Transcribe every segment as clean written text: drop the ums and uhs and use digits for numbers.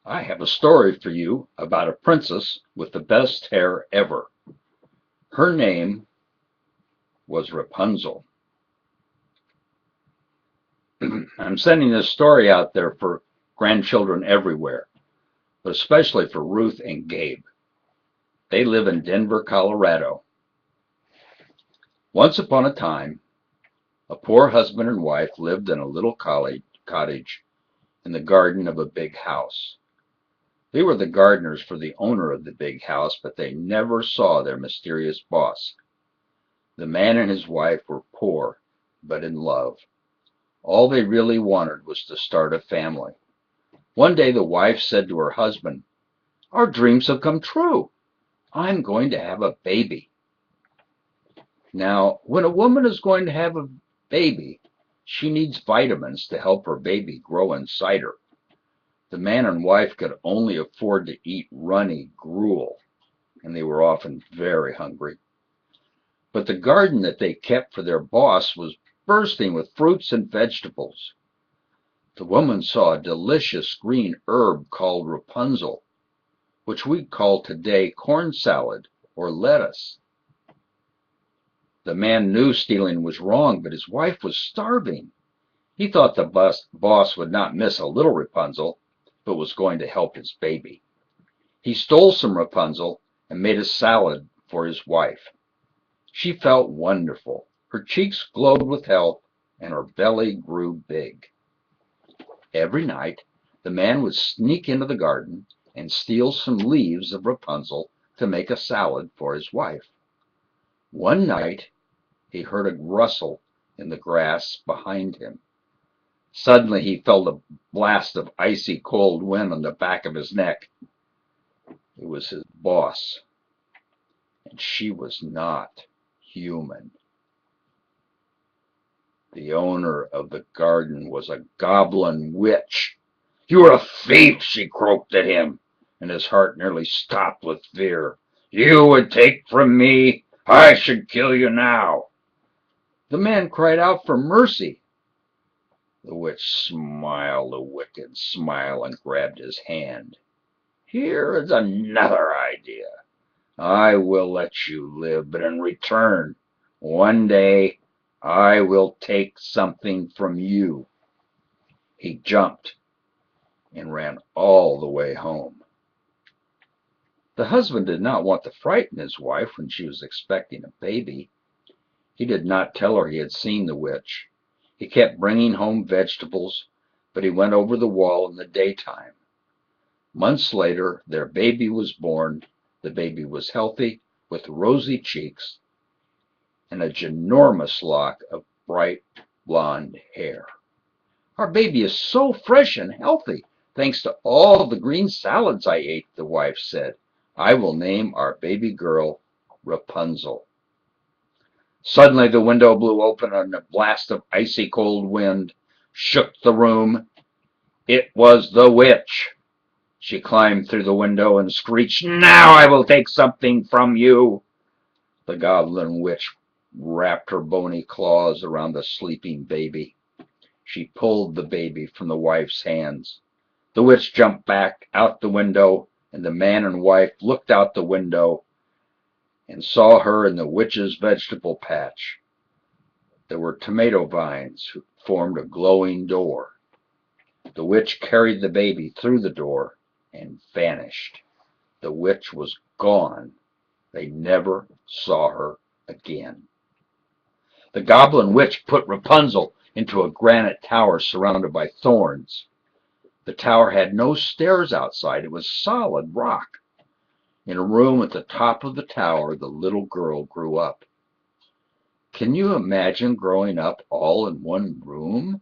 I have a story for you about a princess with the best hair ever. Her name was Rapunzel. I'm sending this story out there for grandchildren everywhere, but especially for Ruth and Gabe. They live in Denver, Colorado. Once upon a time, a poor husband and wife lived in a little cottage in the garden of a big house. They were the gardeners for the owner of the big house, but they never saw their mysterious boss. The man and his wife were poor, but in love. All they really wanted was to start a family. One day the wife said to her husband, "Our dreams have come true. I'm going to have a baby." Now, when a woman is going to have a baby, she needs vitamins to help her baby grow inside her. The man and wife could only afford to eat runny gruel, and they were often very hungry. But the garden that they kept for their boss was bursting with fruits and vegetables. The woman saw a delicious green herb called Rapunzel, which we call today corn salad or lettuce. The man knew stealing was wrong, but his wife was starving. He thought the boss would not miss a little Rapunzel, but was going to help his baby. He stole some Rapunzel and made a salad for his wife. She felt wonderful. Her cheeks glowed with health, and her belly grew big. Every night, the man would sneak into the garden and steal some leaves of Rapunzel to make a salad for his wife. One night, he heard a rustle in the grass behind him. Suddenly, he felt a blast of icy cold wind on the back of his neck. It was his boss, and she was not human. The owner of the garden was a goblin witch. "You are a thief," she croaked at him, and his heart nearly stopped with fear. "You would take from me. I should kill you now." The man cried out for mercy. The witch smiled a wicked smile and grabbed his hand. "Here is another idea. I will let you live, but in return, one day I will take something from you." He jumped and ran all the way home. The husband did not want to frighten his wife when she was expecting a baby. He did not tell her he had seen the witch. He kept bringing home vegetables, but he went over the wall in the daytime. Months later, their baby was born. The baby was healthy, with rosy cheeks and a ginormous lock of bright blonde hair. "Our baby is so fresh and healthy, thanks to all the green salads I ate," the wife said. "I will name our baby girl Rapunzel." Suddenly the window blew open and a blast of icy cold wind shook the room. It was the witch. She climbed through the window and screeched, "Now I will take something from you." The goblin witch wrapped her bony claws around the sleeping baby. She pulled the baby from the wife's hands. The witch jumped back out the window, and the man and wife looked out the window and saw her in the witch's vegetable patch. There were tomato vines who formed a glowing door. The witch carried the baby through the door and vanished. The witch was gone. They never saw her again. The goblin witch put Rapunzel into a granite tower surrounded by thorns. The tower had no stairs outside. It was solid rock. In a room at the top of the tower, the little girl grew up. Can you imagine growing up all in one room?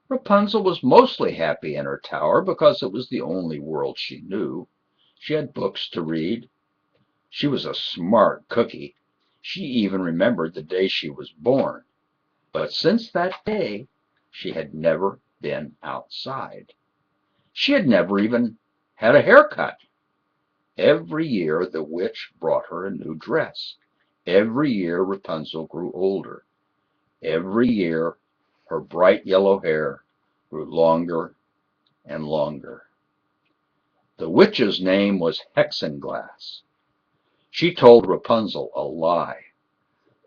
Rapunzel was mostly happy in her tower because it was the only world she knew. She had books to read. She was a smart cookie. She even remembered the day she was born. But since that day, she had never been outside. She had never even had a haircut. Every year the witch brought her a new dress. Every year Rapunzel grew older. Every year her bright yellow hair grew longer and longer. The witch's name was Hexenglass. She told Rapunzel a lie.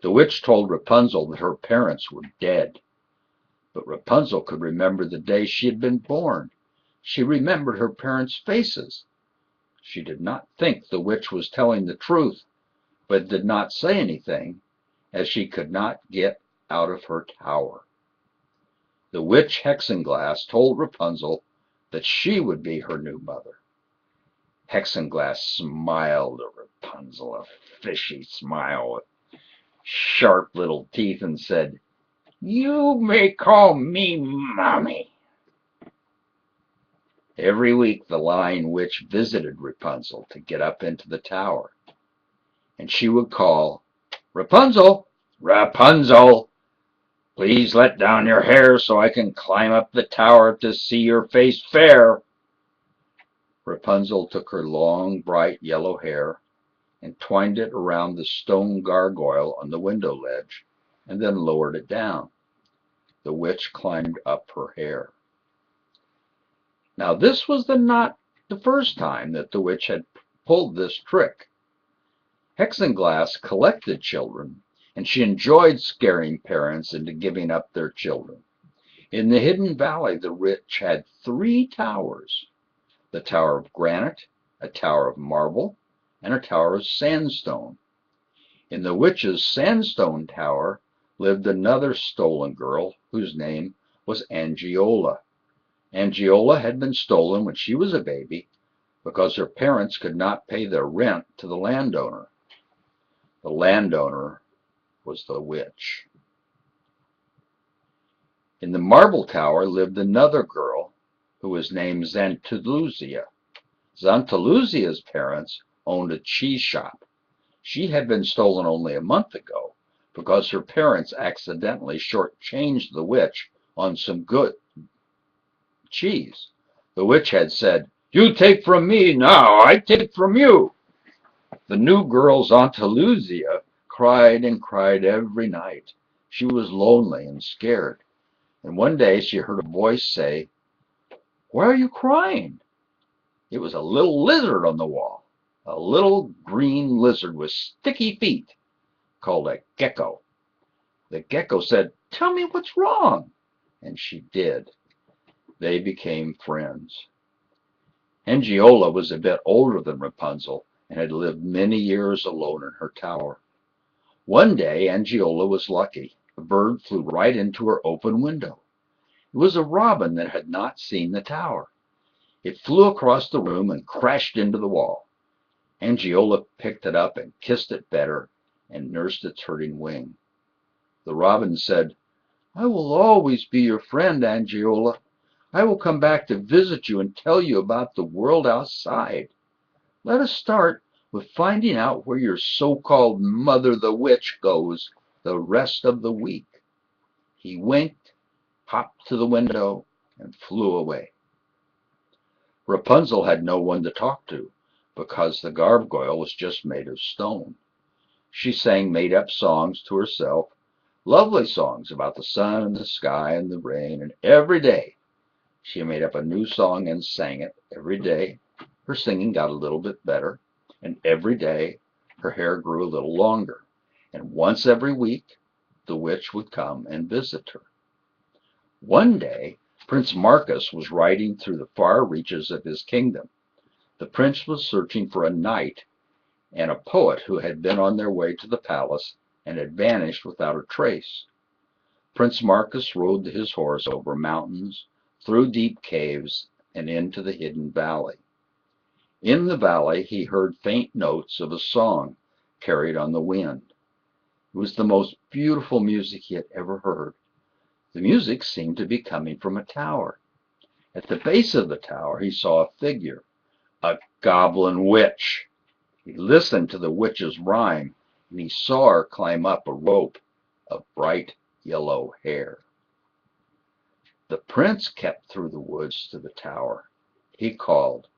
The witch told Rapunzel that her parents were dead. But Rapunzel could remember the day she had been born. She remembered her parents' faces. She did not think the witch was telling the truth, but did not say anything, as she could not get out of her tower. The witch Hexenglass told Rapunzel that she would be her new mother. Hexenglass smiled at Rapunzel, a fishy smile with sharp little teeth, and said, "You may call me Mommy." Every week the lying witch visited Rapunzel to get up into the tower, and she would call, "Rapunzel, Rapunzel, please let down your hair so I can climb up the tower to see your face fair." Rapunzel took her long, bright yellow hair and twined it around the stone gargoyle on the window ledge, and then lowered it down. The witch climbed up her hair. Now this was not the first time that the witch had pulled this trick. Hexenglass collected children, and she enjoyed scaring parents into giving up their children. In the hidden valley, the witch had 3 towers: the tower of granite, a tower of marble, and a tower of sandstone. In the witch's sandstone tower lived another stolen girl whose name was Angiola. Angiola had been stolen when she was a baby because her parents could not pay their rent to the landowner. The landowner was the witch. In the marble tower lived another girl who was named Xantalusia. Xantalusia's parents owned a cheese shop. She had been stolen only a month ago because her parents accidentally shortchanged the witch on some good cheese. The witch had said, "You take from me, now I take from you." The new girl's Xantalusia cried and cried every night. She was lonely and scared. And one day she heard a voice say, "Why are you crying?" It was a little lizard on the wall, a little green lizard with sticky feet, called a gecko. The gecko said, "Tell me what's wrong." And she did. They became friends. Angiola was a bit older than Rapunzel and had lived many years alone in her tower. One day Angiola was lucky. A bird flew right into her open window. It was a robin that had not seen the tower. It flew across the room and crashed into the wall. Angiola picked it up and kissed it better and nursed its hurting wing. The robin said, "I will always be your friend, Angiola. I will come back to visit you and tell you about the world outside. Let us start with finding out where your so-called mother the witch goes the rest of the week." He winked, hopped to the window, and flew away. Rapunzel had no one to talk to, because the gargoyle was just made of stone. She sang made-up songs to herself, lovely songs about the sun and the sky and the rain, and every day she made up a new song and sang it. Every day her singing got a little bit better, and every day her hair grew a little longer, and once every week the witch would come and visit her. One day Prince Marcus was riding through the far reaches of his kingdom. The prince was searching for a knight and a poet who had been on their way to the palace and had vanished without a trace. Prince Marcus rode his horse over mountains, through deep caves, and into the hidden valley. In the valley he heard faint notes of a song carried on the wind. It was the most beautiful music he had ever heard. The music seemed to be coming from a tower. At the base of the tower he saw a figure, a goblin witch. He listened to the witch's rhyme, and he saw her climb up a rope of bright yellow hair. The prince kept through the woods to the tower. He called,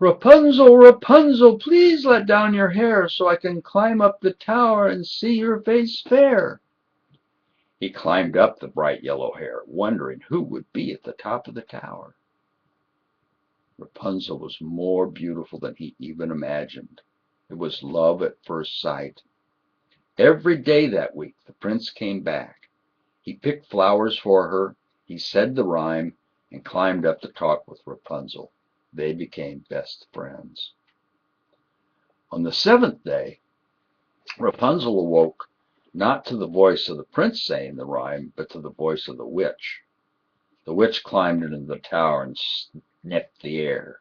"Rapunzel, Rapunzel, please let down your hair so I can climb up the tower and see your face fair." He climbed up the bright yellow hair, wondering who would be at the top of the tower. Rapunzel was more beautiful than he even imagined. It was love at first sight. Every day that week the prince came back. He picked flowers for her, he said the rhyme, and climbed up to talk with Rapunzel. They became best friends. On the seventh day, Rapunzel awoke not to the voice of the prince saying the rhyme, but to the voice of the witch. The witch climbed into the tower and sniffed the air.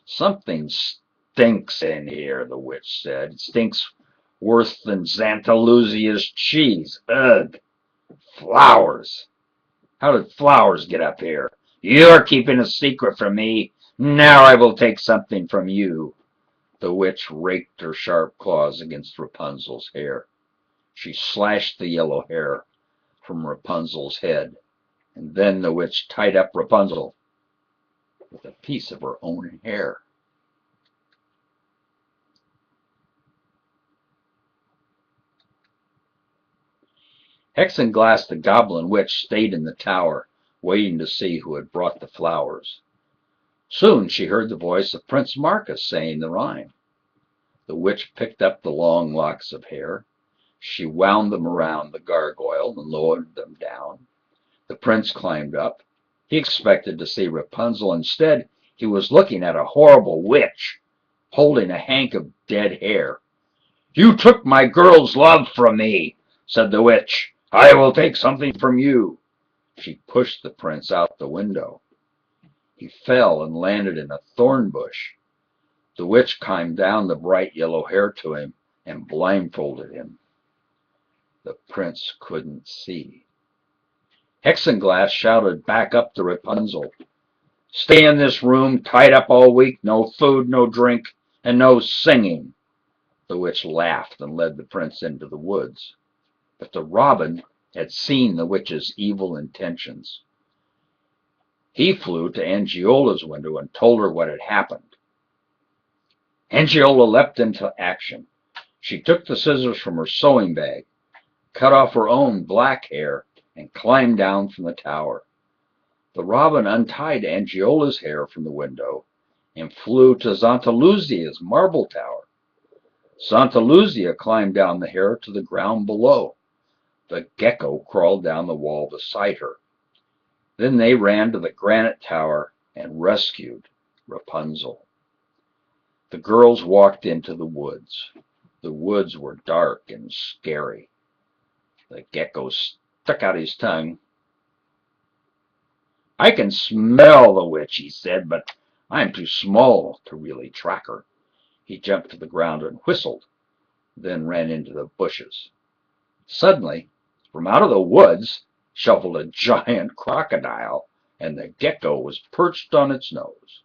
"Something stinks in here," the witch said. "It stinks worse than Xantalusia's cheese. Ugh! Flowers! How did flowers get up here? You're keeping a secret from me. Now I will take something from you." The witch raked her sharp claws against Rapunzel's hair. She slashed the yellow hair from Rapunzel's head, and then the witch tied up Rapunzel with a piece of her own hair. Hexenglass the goblin witch stayed in the tower, waiting to see who had brought the flowers. Soon she heard the voice of Prince Marcus saying the rhyme. The witch picked up the long locks of hair. She wound them around the gargoyle and lowered them down. The prince climbed up. He expected to see Rapunzel. Instead, he was looking at a horrible witch holding a hank of dead hair. "You took my girl's love from me," said the witch. "I will take something from you." She pushed the prince out the window. He fell and landed in a thorn bush. The witch climbed down the bright yellow hair to him and blindfolded him. The prince couldn't see. Hexenglass shouted back up to Rapunzel, "Stay in this room, tied up all week, no food, no drink, and no singing." The witch laughed and led the prince into the woods. But the robin had seen the witch's evil intentions. He flew to Angiola's window and told her what had happened. Angiola leapt into action. She took the scissors from her sewing bag, cut off her own black hair, and climbed down from the tower. The robin untied Angiola's hair from the window and flew to Xantalusia's marble tower. Xantalusia climbed down the hair to the ground below. The gecko crawled down the wall beside her. Then they ran to the granite tower and rescued Rapunzel. The girls walked into the woods. The woods were dark and scary. The gecko stuck out his tongue. "I can smell the witch," he said, "but I'm too small to really track her." He jumped to the ground and whistled, then ran into the bushes. Suddenly, from out of the woods shuffled a giant crocodile, and the gecko was perched on its nose.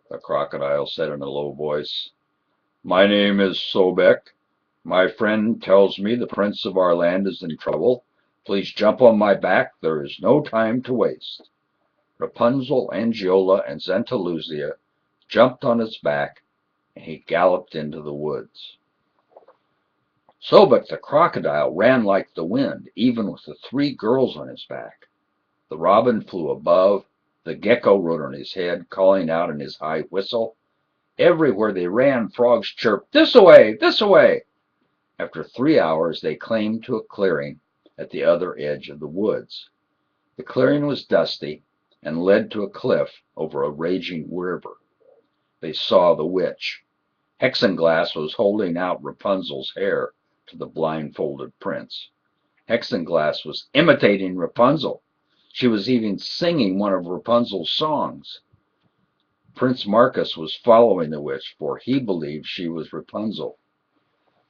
The crocodile said in a low voice, "My name is Sobek. My friend tells me the prince of our land is in trouble. Please jump on my back. There is no time to waste." Rapunzel, Angiola, and Xantalusia jumped on its back, and he galloped into the woods. Sobek the crocodile ran like the wind, even with the three girls on his back. The robin flew above. The gecko rode on his head, calling out in his high whistle. Everywhere they ran, frogs chirped, "This away, this away." After 3 hours, they came to a clearing at the other edge of the woods. The clearing was dusty and led to a cliff over a raging river. They saw the witch. Hexenglass was holding out Rapunzel's hair to the blindfolded prince. Hexenglass was imitating Rapunzel. She was even singing one of Rapunzel's songs. Prince Marcus was following the witch, for he believed she was Rapunzel.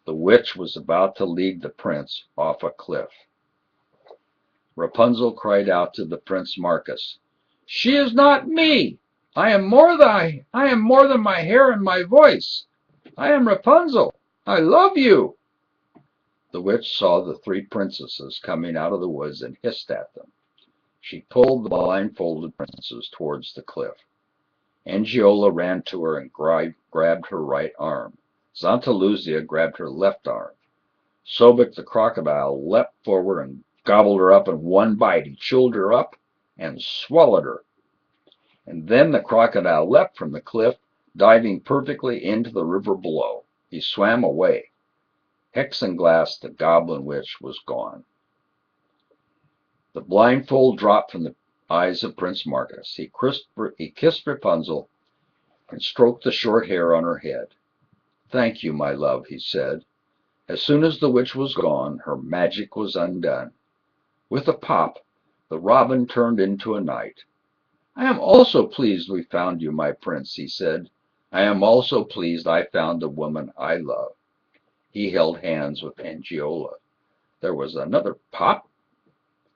The witch was about to lead the prince off a cliff. Rapunzel cried out to the Prince Marcus, "She is not me. I am more than my hair and my voice. I am Rapunzel. I love you." The witch saw the three princesses coming out of the woods and hissed at them. She pulled the blindfolded princes towards the cliff. Angiola ran to her and grabbed her right arm. Xantalusia grabbed her left arm. Sobek the crocodile leapt forward and gobbled her up in one bite. He chewed her up and swallowed her. And then the crocodile leapt from the cliff, diving perfectly into the river below. He swam away. Hexenglass, the goblin witch, was gone. The blindfold dropped from the eyes of Prince Marcus. He kissed Rapunzel and stroked the short hair on her head. "Thank you, my love," he said. As soon as the witch was gone, her magic was undone. With a pop, the robin turned into a knight. "I am also pleased we found you, my prince," he said. "I am also pleased I found the woman I love." He held hands with Angiola. There was another pop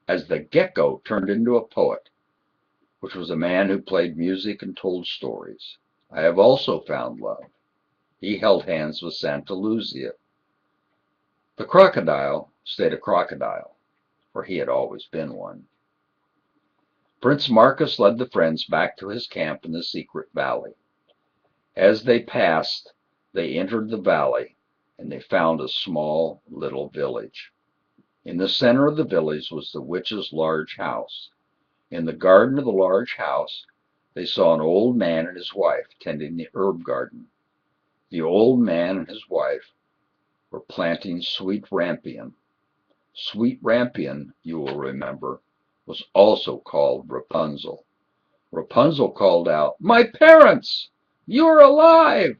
as the gecko turned into a poet, which was a man who played music and told stories. "I have also found love." He held hands with Santa Lucia. The crocodile stayed a crocodile, for he had always been one. Prince Marcus led the friends back to his camp in the secret valley. As they passed, they entered the valley, and they found a small little village. In the center of the village was the witch's large house. In the garden of the large house, they saw an old man and his wife tending the herb garden. The old man and his wife were planting sweet rampion. Sweet rampion, you will remember, was also called Rapunzel. Rapunzel called out, "My parents! You are alive!"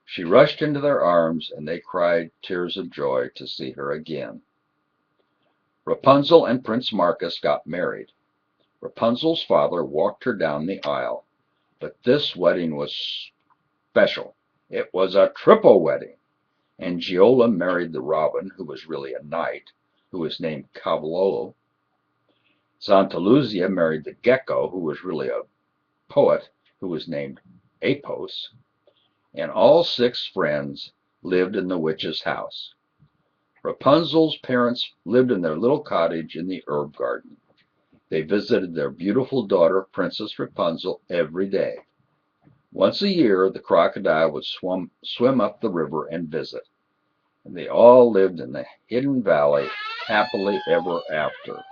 She rushed into their arms, and they cried tears of joy to see her again. Rapunzel and Prince Marcus got married. Rapunzel's father walked her down the aisle, but this wedding was special. It was a triple wedding. Angiola married the robin, who was really a knight, who was named Cavallo. Santa Lucia married the gecko, who was really a poet, who was named Apos. And all 6 friends lived in the witch's house. Rapunzel's parents lived in their little cottage in the herb garden. They visited their beautiful daughter, Princess Rapunzel, every day. Once a year, the crocodile would swim up the river and visit, and they all lived in the hidden valley happily ever after.